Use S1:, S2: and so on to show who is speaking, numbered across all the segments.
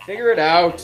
S1: Figure it out.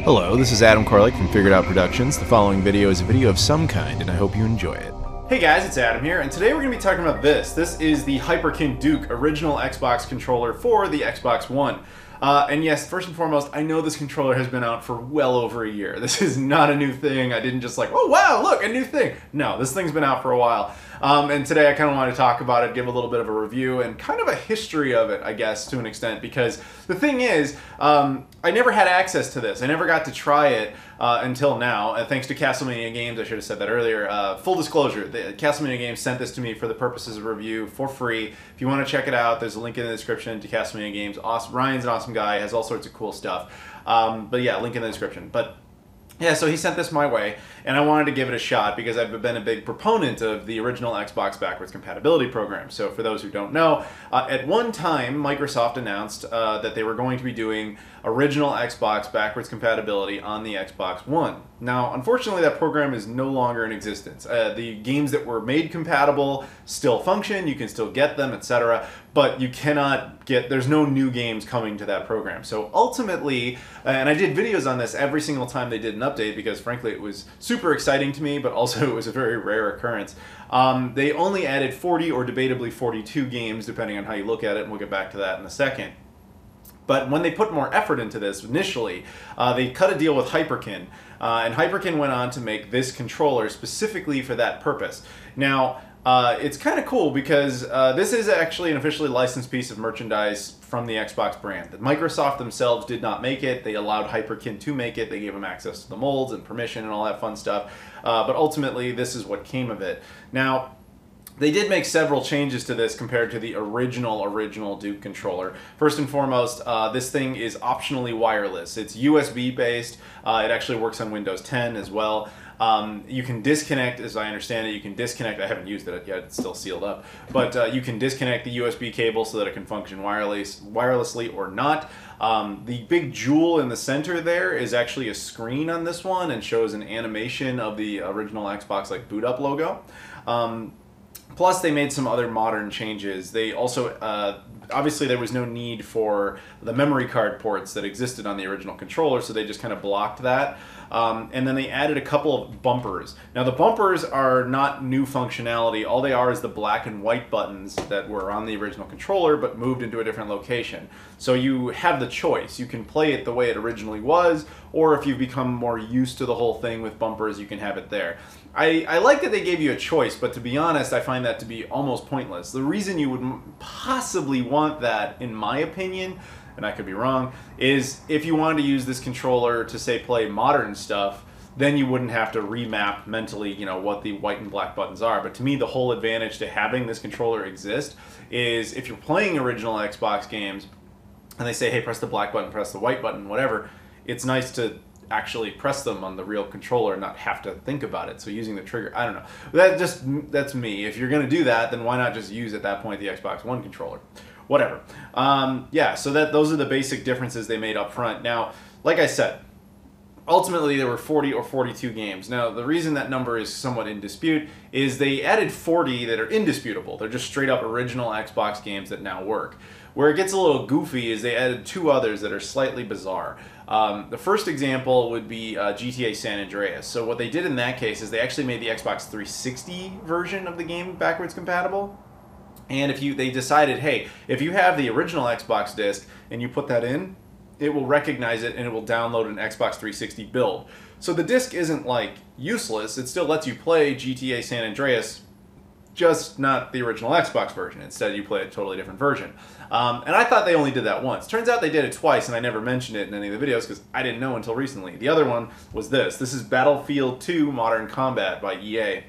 S2: Hello, this is Adam Koralik from Figured Out Productions. The following video is a video of some kind, and I hope you enjoy it.
S3: Hey guys, it's Adam here, and today we're going to be talking about this. This is the Hyperkin Duke original Xbox controller for the Xbox One. And yes, first and foremost, I know this controller has been out for well over a year. This is not a new thing. I didn't just like, oh wow, look, a new thing. No, this thing's been out for a while. And today I kind of want to talk about it, give a little bit of a review, and kind of a history of it, I guess, to an extent. Because the thing is, I never had access to this. I never got to try it until now. Thanks to Castlemania Games, I should have said that earlier. Full disclosure, the Castlemania Games sent this to me for the purposes of review for free. If you want to check it out, there's a link in the description to Castlemania Games. Awesome. Ryan's an awesome guy, has all sorts of cool stuff. But yeah, link in the description. But yeah, so he sent this my way, and I wanted to give it a shot because I've been a big proponent of the original Xbox backwards compatibility program. So for those who don't know, at one time, Microsoft announced that they were going to be doing original Xbox backwards compatibility on the Xbox One. Now, unfortunately, that program is no longer in existence. The games that were made compatible still function, you can still get them, etc., but you cannot get, there's no new games coming to that program. So ultimately, and I did videos on this every single time they did an update because frankly it was super exciting to me, but also it was a very rare occurrence. They only added 40 or debatably 42 games, depending on how you look at it, and we'll get back to that in a second. But when they put more effort into this initially, they cut a deal with Hyperkin, and Hyperkin went on to make this controller specifically for that purpose. Now, it's kind of cool because this is actually an officially licensed piece of merchandise from the Xbox brand. Microsoft themselves did not make it. They allowed Hyperkin to make it. They gave them access to the molds and permission and all that fun stuff. But ultimately, this is what came of it. Now, they did make several changes to this compared to the original Duke controller. First and foremost, this thing is optionally wireless. It's USB based. It actually works on Windows 10 as well. You can disconnect, as I understand it, you can disconnect, I haven't used it yet, it's still sealed up, but you can disconnect the USB cable so that it can function wirelessly or not. The big jewel in the center there is actually a screen on this one and shows an animation of the original Xbox like boot up logo. Plus, they made some other modern changes. They also, obviously there was no need for the memory card ports that existed on the original controller, so they just kind of blocked that. And then they added a couple of bumpers. Now the bumpers are not new functionality. All they are is the black and white buttons that were on the original controller but moved into a different location. So you have the choice. You can play it the way it originally was, or if you've become more used to the whole thing with bumpers, you can have it there. I like that they gave you a choice, but to be honest, I find that to be almost pointless. The reason you would possibly want that, in my opinion, and I could be wrong, is if you wanted to use this controller to, say, play modern stuff, then you wouldn't have to remap mentally, you know, what the white and black buttons are. But to me, the whole advantage to having this controller exist is if you're playing original Xbox games and they say, hey, press the black button, press the white button, whatever, it's nice to actually press them on the real controller and not have to think about it. So using the trigger, I don't know. That's me. If you're going to do that, then why not just use at that point the Xbox One controller? Whatever. Yeah, so those are the basic differences they made up front. Now, like I said, ultimately there were 40 or 42 games. Now, the reason that number is somewhat in dispute is they added 40 that are indisputable. They're just straight up original Xbox games that now work. Where it gets a little goofy is they added two others that are slightly bizarre. The first example would be GTA San Andreas. So what they did in that case is they actually made the Xbox 360 version of the game backwards compatible. And they decided, hey, if you have the original Xbox disc and you put that in, it will recognize it and it will download an Xbox 360 build. So the disc isn't like useless, it still lets you play GTA San Andreas, just not the original Xbox version. Instead, you play a totally different version. And I thought they only did that once. Turns out they did it twice, and I never mentioned it in any of the videos because I didn't know until recently. The other one was this. This is Battlefield 2 Modern Combat by EA.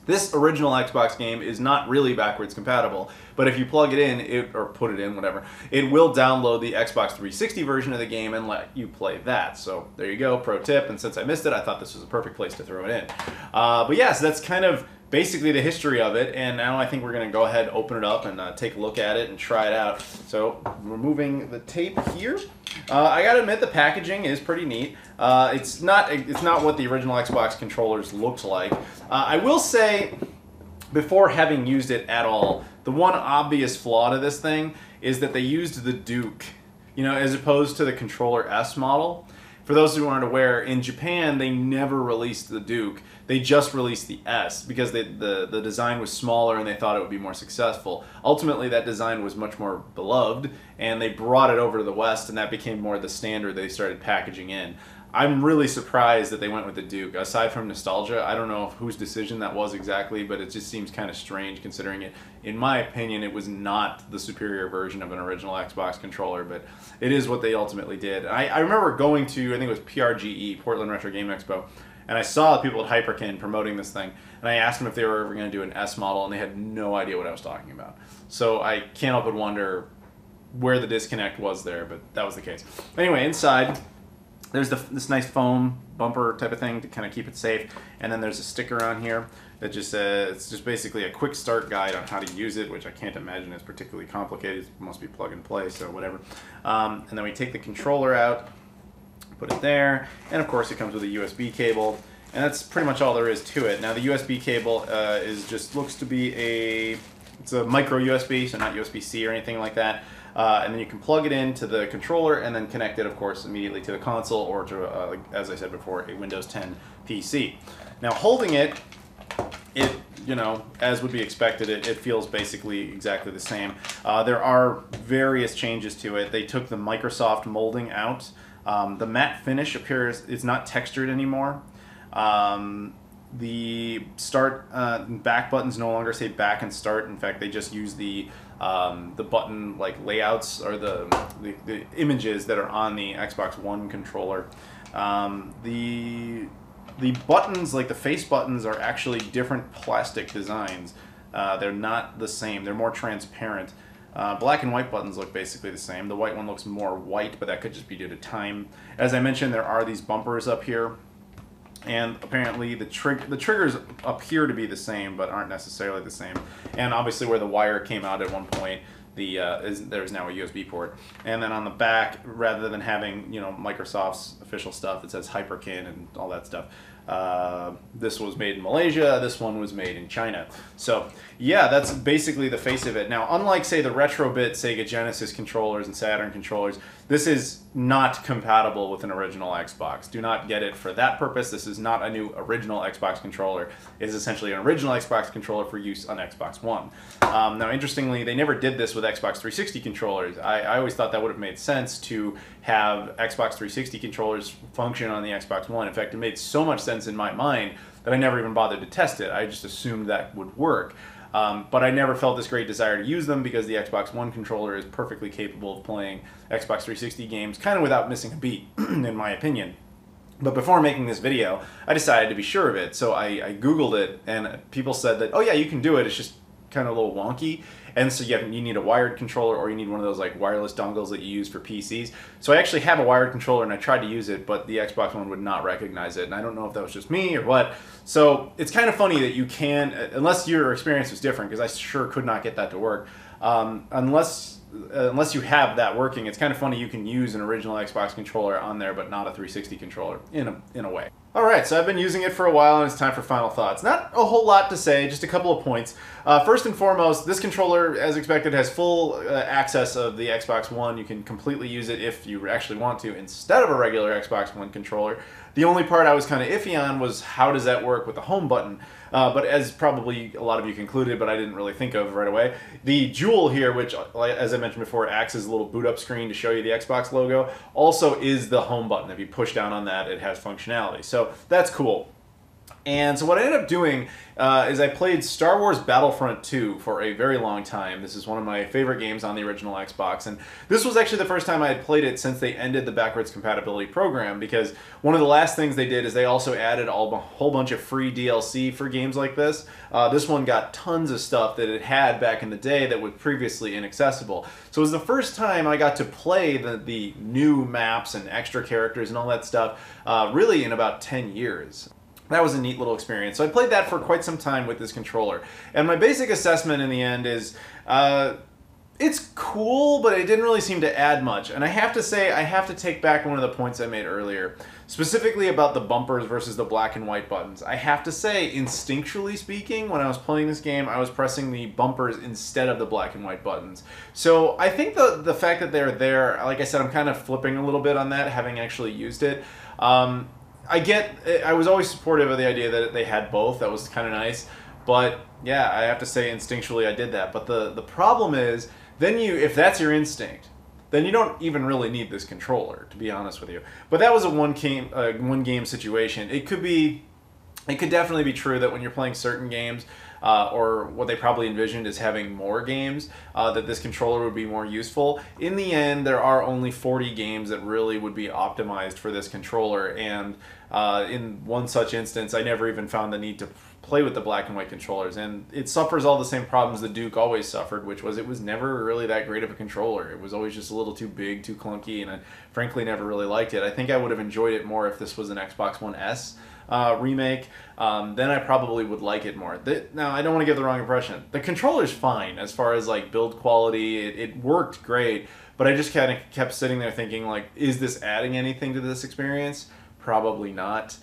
S3: This original Xbox game is not really backwards compatible, but if you plug it in, or put it in, whatever, it will download the Xbox 360 version of the game and let you play that. So there you go, pro tip, and since I missed it, I thought this was a perfect place to throw it in. But yeah, so that's kind of basically the history of it, and now I think we're going to go ahead, open it up, and take a look at it and try it out. So, removing the tape here. I gotta admit, the packaging is pretty neat. It's not what the original Xbox controllers looked like. I will say, before having used it at all, the one obvious flaw to this thing is that they used the Duke. you know, as opposed to the controller S model. For those who aren't aware, in Japan, they never released the Duke. They just released the S because the design was smaller and they thought it would be more successful. Ultimately, that design was much more beloved, and they brought it over to the West, and that became more the standard they started packaging in. I'm really surprised that they went with the Duke. Aside from nostalgia, I don't know whose decision that was exactly, but it just seems kind of strange considering it. In my opinion, it was not the superior version of an original Xbox controller, but it is what they ultimately did. I remember going to, I think it was PRGE, Portland Retro Game Expo, and I saw people at Hyperkin promoting this thing, and I asked them if they were ever going to do an S model, and they had no idea what I was talking about. So I can't help but wonder where the disconnect was there, but that was the case. Anyway, inside, there's this nice foam bumper type of thing to kind of keep it safe, and then there's a sticker on here that just says, it's just basically a quick start guide on how to use it, which I can't imagine is particularly complicated. It must be plug and play, so whatever. And then we take the controller out, put it there, and of course it comes with a USB cable, and that's pretty much all there is to it. Now the USB cable looks to be it's a micro USB, so not USB-C or anything like that. And then you can plug it into the controller and then connect it, of course, immediately to the console or to, as I said before, a Windows 10 PC. Now, holding it, you know, as would be expected, it feels basically exactly the same. There are various changes to it. They took the Microsoft molding out. The matte finish it's not textured anymore. The start back buttons no longer say back and start. In fact, they just use the button like layouts or the images that are on the Xbox One controller. The buttons, like the face buttons, are actually different plastic designs. They're not the same. They're more transparent. Black and white buttons look basically the same. The white one looks more white, but that could just be due to time. As I mentioned, there are these bumpers up here. And apparently the triggers appear to be the same, but aren't necessarily the same. And obviously where the wire came out at one point, there's now a USB port. And then on the back, rather than having, you know, Microsoft's official stuff, it says Hyperkin and all that stuff. This was made in Malaysia, this one was made in China. So yeah, that's basically the face of it. Now, unlike, say, the Retrobit Sega Genesis controllers and Saturn controllers, this is not compatible with an original Xbox. Do not get it for that purpose. This is not a new original Xbox controller. It is essentially an original Xbox controller for use on Xbox One. Now, interestingly, they never did this with Xbox 360 controllers. I always thought that would have made sense to have Xbox 360 controllers function on the Xbox One. In fact, it made so much sense in my mind that I never even bothered to test it. I just assumed that would work. But I never felt this great desire to use them because the Xbox One controller is perfectly capable of playing Xbox 360 games kind of without missing a beat, in my opinion. But before making this video, I decided to be sure of it. So I Googled it, and people said that, oh yeah, you can do it. It's just kind of a little wonky. And so you need a wired controller, or you need one of those like wireless dongles that you use for PCs. So I actually have a wired controller, and I tried to use it, but the Xbox One would not recognize it. And I don't know if that was just me or what. So it's kind of funny that you can, unless your experience was different, because I sure could not get that to work. Unless you have that working, it's kind of funny you can use an original Xbox controller on there, but not a 360 controller in a way. Alright, so I've been using it for a while, and it's time for final thoughts. Not a whole lot to say, just a couple of points. First and foremost, this controller, as expected, has full access of the Xbox One. You can completely use it if you actually want to, instead of a regular Xbox One controller. The only part I was kind of iffy on was how does that work with the home button. But as probably a lot of you concluded, but I didn't really think of right away, the jewel here, which, as I mentioned before, acts as a little boot up screen to show you the Xbox logo, also is the home button. If you push down on that, it has functionality. So that's cool. And so what I ended up doing is I played Star Wars Battlefront 2 for a very long time. This is one of my favorite games on the original Xbox, and this was actually the first time I had played it since they ended the backwards compatibility program, because one of the last things they did is they also added a whole bunch of free DLC for games like this. This one got tons of stuff that it had back in the day that was previously inaccessible. So it was the first time I got to play the new maps and extra characters and all that stuff really in about 10 years. That was a neat little experience. So I played that for quite some time with this controller. And my basic assessment in the end is It's cool, but it didn't really seem to add much. And I have to say, I have to take back one of the points I made earlier, specifically about the bumpers versus the black and white buttons. I have to say, instinctually speaking, when I was playing this game, I was pressing the bumpers instead of the black and white buttons. So I think the fact that they're there, like I said, I'm kind of flipping a little bit on that, having actually used it. I was always supportive of the idea that they had both. That was kind of nice. But yeah, I have to say, instinctually I did that. But the problem is, then if that's your instinct, then you don't even really need this controller, to be honest with you. But that was a one game situation. It could definitely be true that when you're playing certain games, or what they probably envisioned is having more games, that this controller would be more useful. In the end, there are only 40 games that really would be optimized for this controller, and in one such instance, I never even found the need to play with the black and white controllers, and it suffers all the same problems the Duke always suffered, which was it was never really that great of a controller. It was always just a little too big, too clunky, and I frankly never really liked it. I think I would have enjoyed it more if this was an Xbox One S remake. Then I probably would like it more. Now, I don't want to give the wrong impression. The controller's fine as far as like build quality. It worked great, but I just kind of kept sitting there thinking, like, is this adding anything to this experience? Probably not.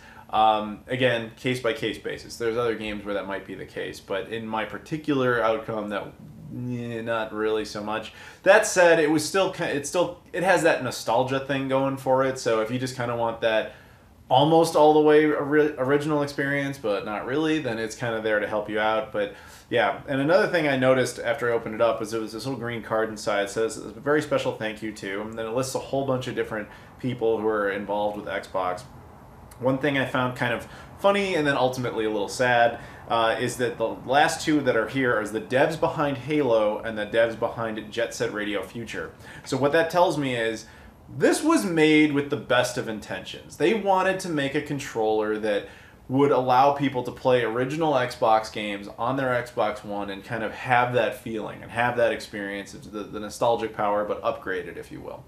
S3: Again, case-by-case basis. There's other games where that might be the case, but in my particular outcome, not really so much. That said, it has that nostalgia thing going for it, so if you just kind of want that almost all the way original experience, but not really, then it's kind of there to help you out. But yeah, and another thing I noticed after I opened it up was there was this little green card inside. It says a very special thank you to, and then it lists a whole bunch of different people who are involved with Xbox. One thing I found kind of funny and then ultimately a little sad is that the last two that are here are the devs behind Halo and the devs behind Jet Set Radio Future. So what that tells me is this was made with the best of intentions. They wanted to make a controller that would allow people to play original Xbox games on their Xbox One and kind of have that feeling and have that experience, the nostalgic power, but upgraded, if you will.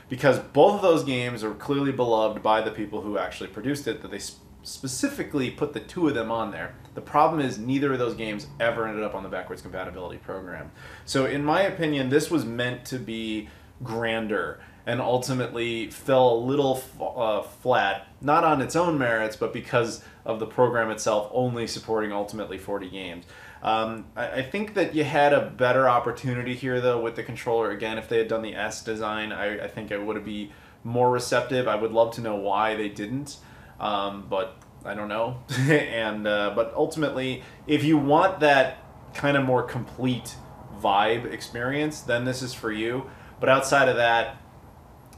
S3: Because both of those games are clearly beloved by the people who actually produced it, that they specifically put the two of them on there. The problem is neither of those games ever ended up on the backwards compatibility program. So in my opinion, this was meant to be grander and ultimately fell a little flat, not on its own merits, but because of the program itself only supporting ultimately 40 games. I think that you had a better opportunity here, though, with the controller. Again, if they had done the S design, I think it would be more receptive. I would love to know why they didn't, but I don't know. But ultimately, if you want that kind of more complete vibe experience, then this is for you. But outside of that,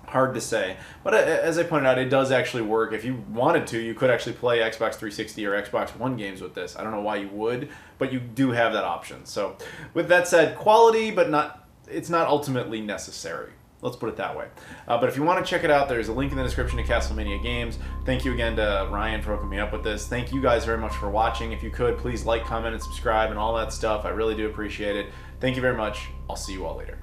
S3: hard to say. But as I pointed out, it does actually work. If you wanted to, you could actually play Xbox 360 or Xbox One games with this. I don't know why you would, but you do have that option. So with that said, quality, but it's not ultimately necessary. Let's put it that way. But if you want to check it out, there's a link in the description to Castlevania Games. Thank you again to Ryan for hooking me up with this. Thank you guys very much for watching. If you could, please like, comment, and subscribe and all that stuff. I really do appreciate it. Thank you very much. I'll see you all later.